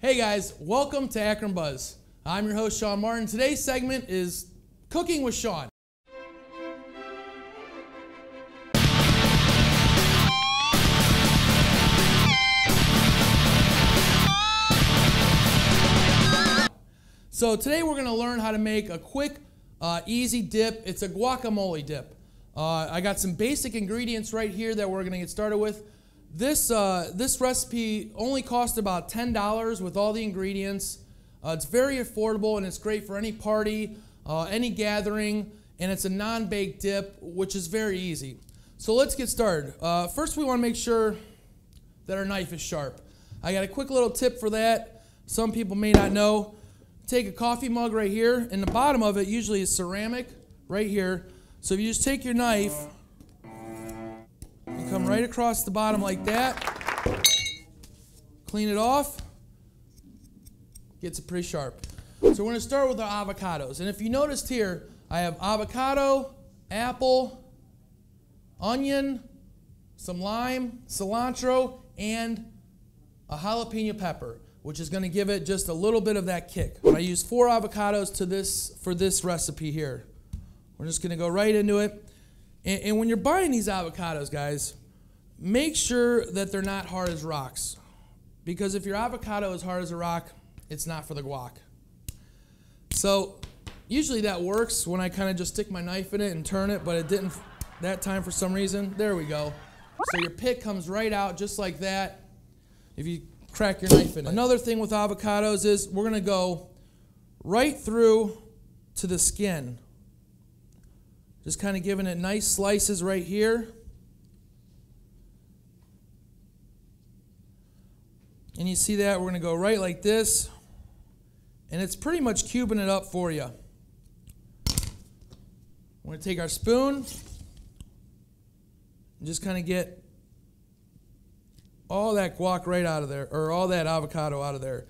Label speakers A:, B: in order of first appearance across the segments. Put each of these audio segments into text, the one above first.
A: Hey guys, welcome to Akron Buzz. I'm your host, Shawn Martin. Today's segment is Cooking with Shawn. So today we're going to learn how to make a quick, easy dip. It's a guacamole dip. I got some basic ingredients right here that we're going to get started with. This recipe only cost about $10 with all the ingredients. It's very affordable and it's great for any party, any gathering, and it's a non-baked dip, which is very easy. So let's get started. First we want to make sure that our knife is sharp. I got a quick little tip for that. Some people may not know. Take a coffee mug right here, and the bottom of it usually is ceramic right here. So if you just take your knife, you come right across the bottom like that, clean it off, gets it pretty sharp. So we're going to start with our avocados. And if you noticed here, I have avocado, apple, onion, some lime, cilantro, and a jalapeno pepper, which is going to give it just a little bit of that kick. I use 4 avocados for this recipe here. We're just going to go right into it. And when you're buying these avocados, guys, make sure that they're not hard as rocks. Because if your avocado is hard as a rock, it's not for the guac. So usually that works when I kind of just stick my knife in it and turn it, but it didn't that time for some reason. There we go. So your pick comes right out just like that if you crack your knife in it. Another thing with avocados is we're going to go right through to the skin. Just kind of giving it nice slices right here. And you see that? We're going to go right like this. And it's pretty much cubing it up for you. We're going to take our spoon and just kind of get all that guac right out of there, or all that avocado out of there.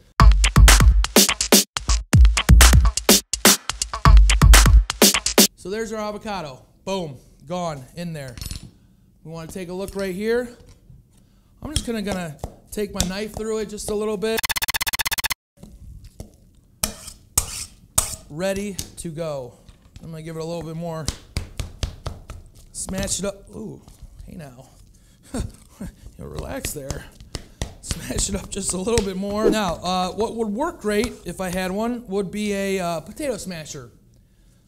A: So there's our avocado. Boom, gone in there. We want to take a look right here. I'm just gonna take my knife through it just a little bit. Ready to go. I'm gonna give it a little bit more. Smash it up. Ooh, hey now. Relax there. Smash it up just a little bit more. Now, what would work great if I had one would be a potato smasher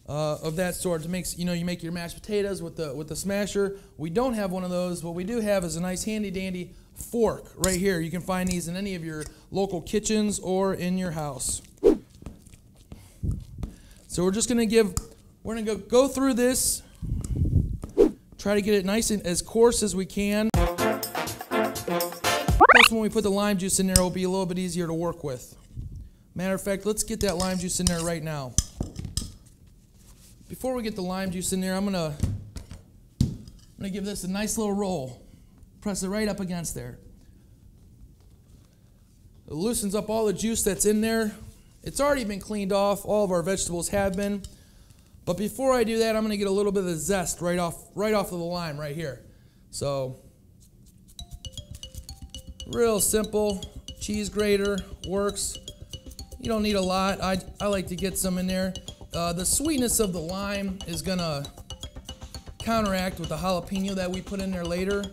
A: of that sort. To make, you make your mashed potatoes with the smasher. We don't have one of those. What we do have is a nice handy dandy fork right here. You can find these in any of your local kitchens or in your house. So we're just gonna go through this. Try to get it nice and as coarse as we can. Plus, when we put the lime juice in there, it'll be a little bit easier to work with. Matter of fact, let's get that lime juice in there right now. Before we get the lime juice in there, I'm gonna give this a nice little roll. Press it right up against there. It loosens up all the juice that's in there. It's already been cleaned off. All of our vegetables have been. But before I do that, I'm gonna get a little bit of the zest right off of the lime right here. So, real simple. Cheese grater works. You don't need a lot. I like to get some in there. The sweetness of the lime is gonna counteract with the jalapeno that we put in there later.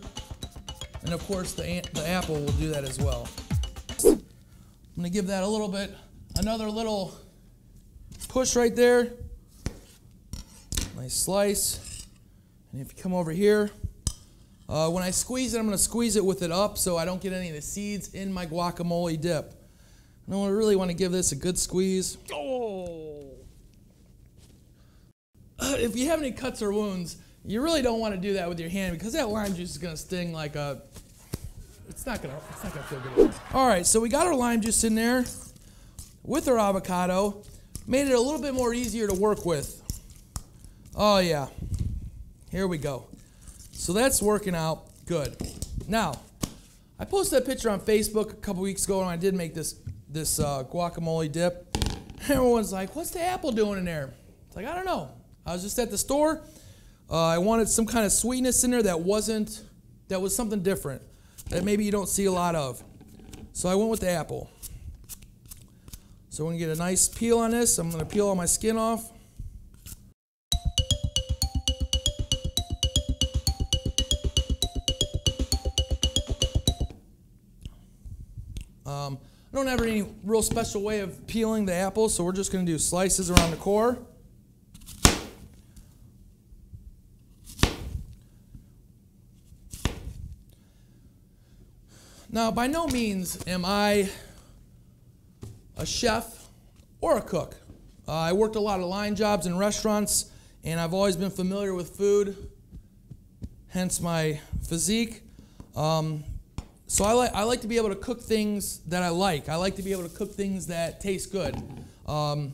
A: And of course the apple will do that as well. I'm gonna give that another little push right there. Nice slice. And if you come over here, when I squeeze it, I'm gonna squeeze it with it up so I don't get any of the seeds in my guacamole dip. And I really want to give this a good squeeze. Oh. If you have any cuts or wounds, you really don't want to do that with your hand because that lime juice is going to sting like a... It's not gonna feel good. All right, so we got our lime juice in there with our avocado. Made it a little bit more easier to work with. Oh yeah, here we go. So that's working out good. Now, I posted a picture on Facebook a couple weeks ago when I did make this guacamole dip. Everyone's like, "What's the apple doing in there?" It's like, I don't know. I was just at the store. I wanted some kind of sweetness in there that was something different that maybe you don't see a lot of. So I went with the apple. So we're gonna get a nice peel on this. I'm gonna peel all my skin off. I don't have any real special way of peeling the apples, so we're just going to do slices around the core. Now, by no means am I a chef or a cook. I worked a lot of line jobs in restaurants, and I've always been familiar with food, hence my physique. So I like to be able to cook things that I like. I like to be able to cook things that taste good and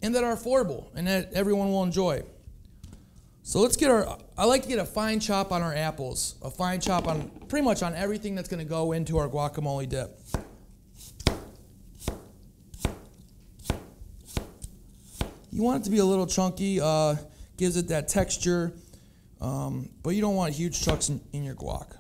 A: that are affordable and that everyone will enjoy. So let's get I like to get a fine chop on our apples, a fine chop on pretty much on everything that's going to go into our guacamole dip. You want it to be a little chunky, gives it that texture, but you don't want huge chunks in your guac.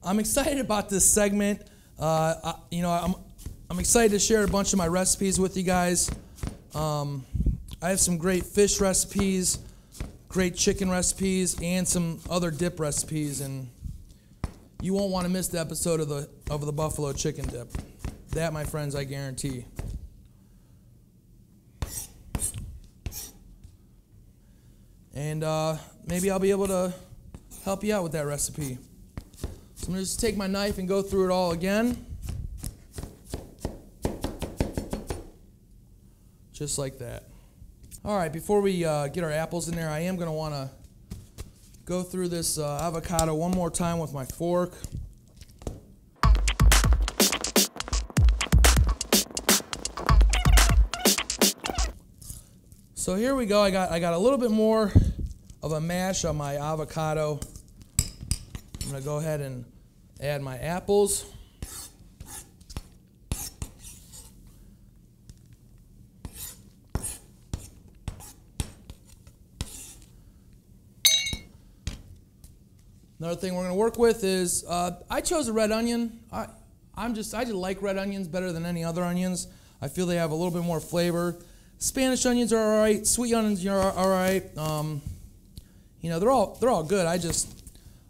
A: I'm excited about this segment. I'm excited to share a bunch of my recipes with you guys. I have some great fish recipes, great chicken recipes, and some other dip recipes, and you won't want to miss the episode of the buffalo chicken dip. That, my friends, I guarantee. And maybe I'll be able to help you out with that recipe. So I'm going to just take my knife and go through it all again. Just like that. All right, before we get our apples in there, I am going to want to go through this avocado one more time with my fork. So here we go. I got a little bit more of a mash on my avocado. I'm going to go ahead and add my apples. Another thing we're going to work with is I chose a red onion. I just like red onions better than any other onions. I feel they have a little bit more flavor. Spanish onions are all right. Sweet onions are all right. You know, they're all good.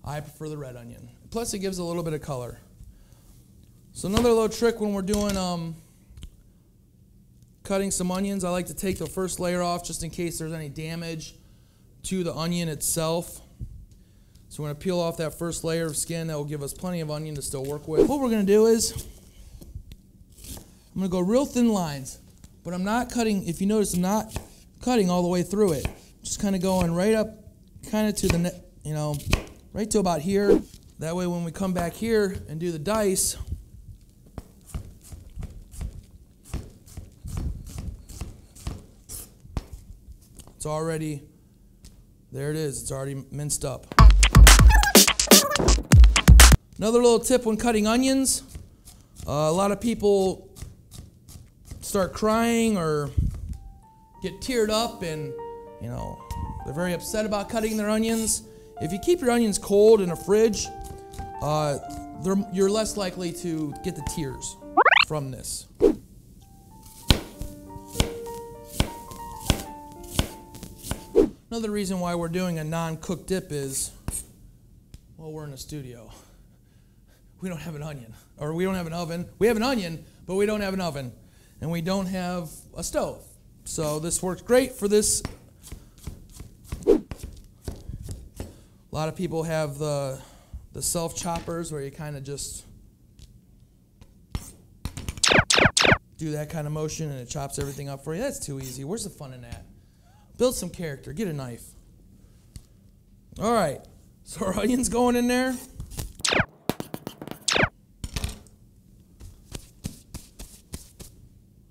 A: I prefer the red onion. Plus, it gives a little bit of color. So another little trick when we're doing cutting some onions, I like to take the first layer off just in case there's any damage to the onion itself. So we're going to peel off that first layer of skin. That will give us plenty of onion to still work with. What we're going to do is I'm going to go real thin lines, but I'm not cutting, if you notice, I'm not cutting all the way through it. Just kind of going right up kind of to the, right to about here. That way when we come back here and do the dice, it's already, there it is, it's already minced up. Another little tip when cutting onions, a lot of people start crying or get teared up and, they're very upset about cutting their onions. If you keep your onions cold in a fridge, you're less likely to get the tears from this. Another reason why we're doing a non-cooked dip is, well, we're in a studio. We don't have an onion, or we don't have an oven. We have an onion, but we don't have an oven, and we don't have a stove. So this works great for this. A lot of people have the self choppers where you kind of just do that kind of motion and it chops everything up for you. That's too easy. Where's the fun in that? Build some character. Get a knife. All right. So our onion's going in there.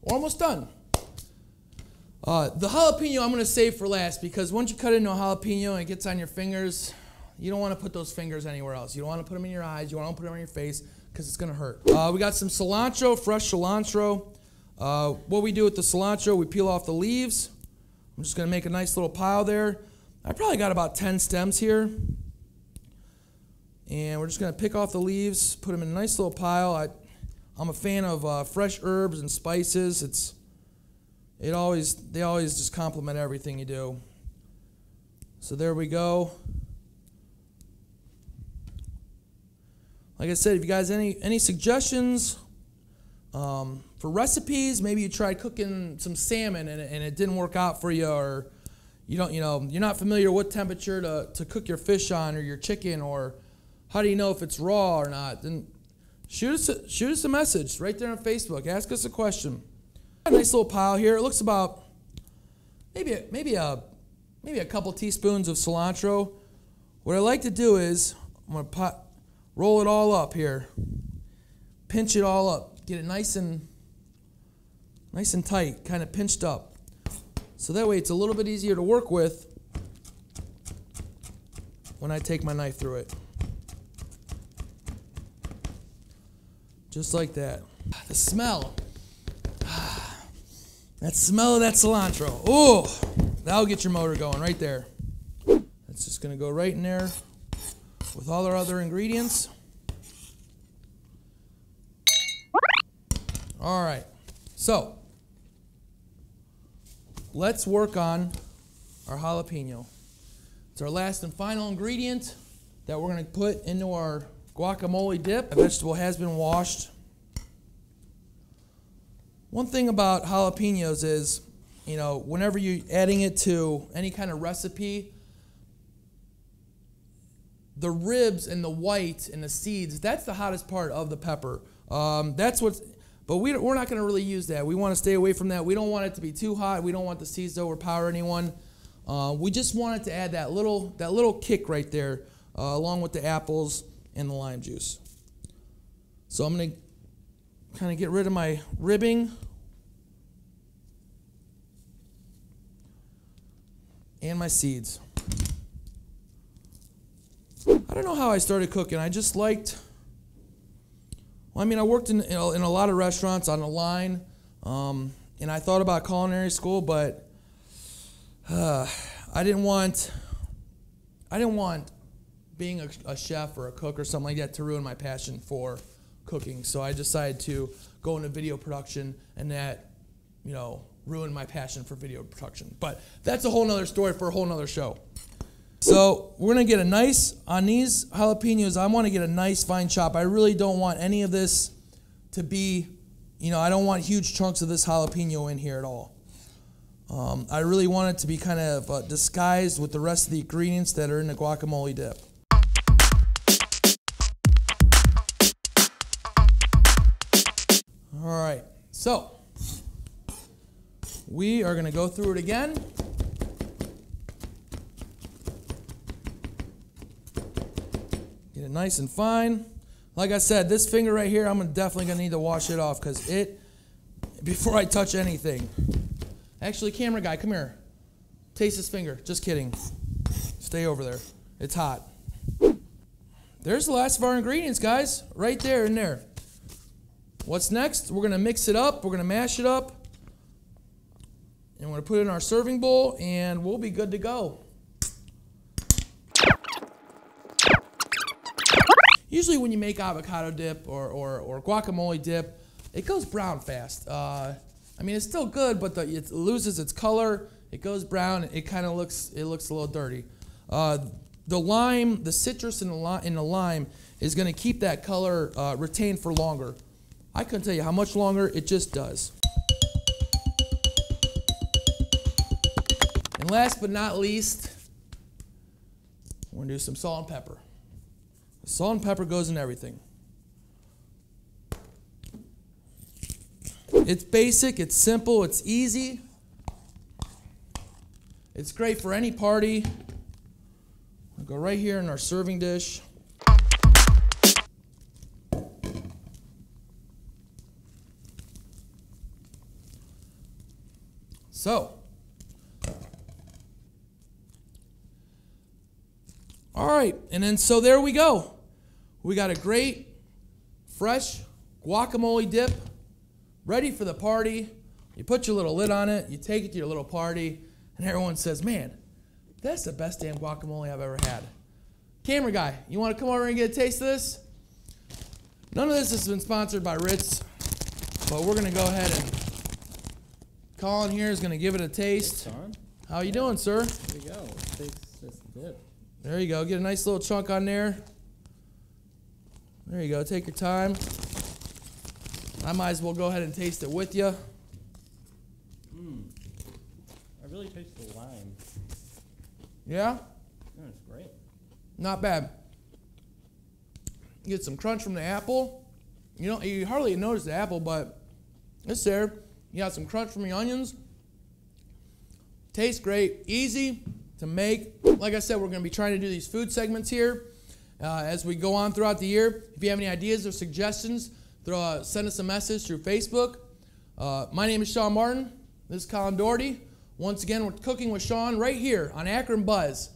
A: We're almost done. The jalapeno I'm going to save for last because once you cut into a jalapeno and it gets on your fingers, you don't want to put those fingers anywhere else. You don't want to put them in your eyes. You don't want to put them on your face because it's going to hurt. We got some cilantro, fresh cilantro. What we do with the cilantro, we peel off the leaves. I'm just going to make a nice little pile there. I probably got about 10 stems here. And we're just going to pick off the leaves, put them in a nice little pile. I'm a fan of fresh herbs and spices. They always just complement everything you do. So there we go. Like I said, if you guys any suggestions for recipes, maybe you tried cooking some salmon and it didn't work out for you, or you're not familiar what temperature to cook your fish on or your chicken, or how do you know if it's raw or not, then shoot us a message right there on Facebook. Ask us a question. A nice little pile here. It looks about maybe a couple teaspoons of cilantro. What I like to do is I'm going to roll it all up here, pinch it all up, get it nice and tight, kind of pinched up. So that way it's a little bit easier to work with when I take my knife through it. Just like that. The smell. That smell of that cilantro. Oh, that'll get your motor going right there. That's just going to go right in there with all our other ingredients. All right. So, let's work on our jalapeno. It's our last and final ingredient that we're going to put into our guacamole dip. The vegetable has been washed. One thing about jalapenos is, whenever you're adding it to any kind of recipe, the ribs and the white and the seeds, that's the hottest part of the pepper. But we're not going to really use that. We want to stay away from that. We don't want it to be too hot. We don't want the seeds to overpower anyone. We just want it to add that little kick right there, along with the apples and the lime juice. So I'm going to kind of get rid of my ribbing. And my seeds. I don't know how I started cooking. I just liked, I worked in a lot of restaurants on the line, and I thought about culinary school, but I didn't want being a chef or a cook or something like that to ruin my passion for cooking. So I decided to go into video production, and that, ruined my passion for video production. But that's a whole nother story for a whole nother show. So we're going to get on these jalapenos, I want to get a nice fine chop. I really don't want any of this to be, I don't want huge chunks of this jalapeno in here at all. I really want it to be kind of disguised with the rest of the ingredients that are in the guacamole dip. All right, so we are going to go through it again. Get it nice and fine. Like I said, this finger right here, I'm definitely going to need to wash it off before I touch anything. Actually, camera guy, come here. Taste this finger. Just kidding. Stay over there. It's hot. There's the last of our ingredients, guys. Right there in there. What's next? We're going to mix it up. We're going to mash it up. And we're going to put it in our serving bowl, and we'll be good to go. Usually when you make avocado dip or guacamole dip, it goes brown fast. It's still good, but it loses its color. It goes brown. It kind of looks a little dirty. The lime, the citrus in the lime is going to keep that color retained for longer. I couldn't tell you how much longer. It just does. And last but not least, we're going to do some salt and pepper. Salt and pepper goes in everything. It's basic, it's simple, it's easy. It's great for any party. We'll go right here in our serving dish. So, all right, and then so there we go. We got a great, fresh guacamole dip ready for the party. You put your little lid on it, you take it to your little party, and everyone says, man, that's the best damn guacamole I've ever had. Camera guy, you want to come over and get a taste of this? None of this has been sponsored by Ritz, but we're going to go ahead and Colin here is going to give it a taste.
B: Hey, Shawn.
A: How you doing, sir?
B: Here we go. It tastes just good.
A: There you go. Get a nice little chunk on there. There you go. Take your time. I might as well go ahead and taste it with you.
B: I really taste the lime.
A: Yeah?
B: Yeah, it's great.
A: Not bad. Get some crunch from the apple. You hardly notice the apple, but it's there. You got some crunch from the onions. Tastes great. Easy to make. Like I said, we're going to be trying to do these food segments here as we go on throughout the year. If you have any ideas or suggestions, send us a message through Facebook. My name is Shawn Martin. This is Colin Doherty. Once again, we're cooking with Shawn right here on Akron Buzz.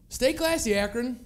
A: Stay classy, Akron.